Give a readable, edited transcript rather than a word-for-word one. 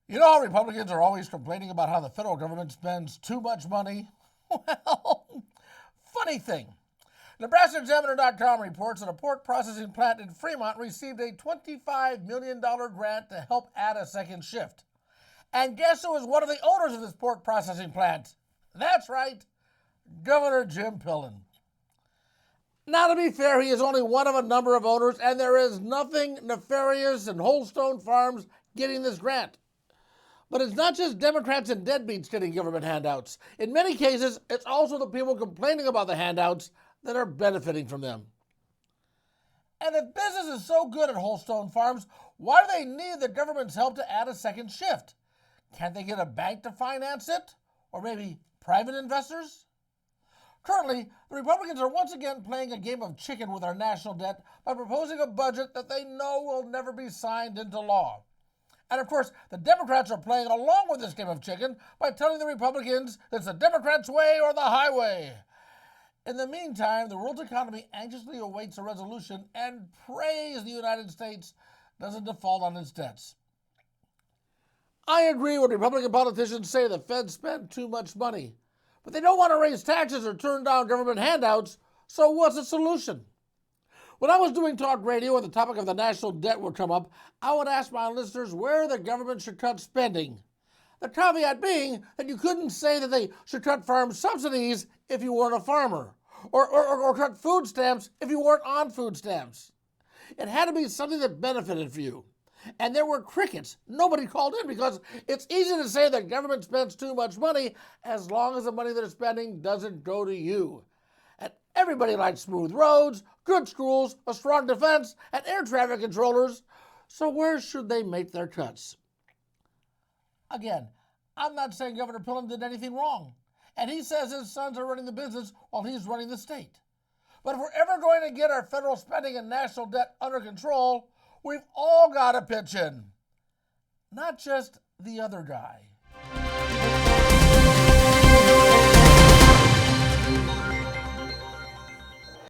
You know how Republicans are always complaining about how the federal government spends too much money? Well, funny thing. NebraskaExaminer.com reports that a pork processing plant in Fremont received a $25 million grant to help add a second shift. And guess who is one of the owners of this pork processing plant? That's right, Governor Jim Pillen. Now, to be fair, he is only one of a number of owners, and there is nothing nefarious in Holstone Farms getting this grant. But it's not just Democrats and deadbeats getting government handouts. In many cases, it's also the people complaining about the handouts that are benefiting from them. And if business is so good at Holstone Farms, why do they need the government's help to add a second shift? Can't they get a bank to finance it? Or maybe private investors? Currently, the Republicans are once again playing a game of chicken with our national debt by proposing a budget that they know will never be signed into law. And of course, the Democrats are playing along with this game of chicken by telling the Republicans it's the Democrats' way or the highway. In the meantime, the world's economy anxiously awaits a resolution and prays the United States doesn't default on its debts. I agree when Republican politicians say the Fed spend too much money, but they don't want to raise taxes or turn down government handouts, so what's the solution? When I was doing talk radio and the topic of the national debt would come up, I would ask my listeners where the government should cut spending. The caveat being that you couldn't say that they should cut farm subsidies if you weren't a farmer, or cut food stamps if you weren't on food stamps. It had to be something that benefited you. And there were crickets. Nobody called in because it's easy to say that government spends too much money as long as the money they're spending doesn't go to you. And everybody likes smooth roads, good schools, a strong defense, and air traffic controllers. So where should they make their cuts? Again, I'm not saying Governor Pillen did anything wrong. And he says his sons are running the business while he's running the state. But if we're ever going to get our federal spending and national debt under control, we've all got to pitch in. Not just the other guy.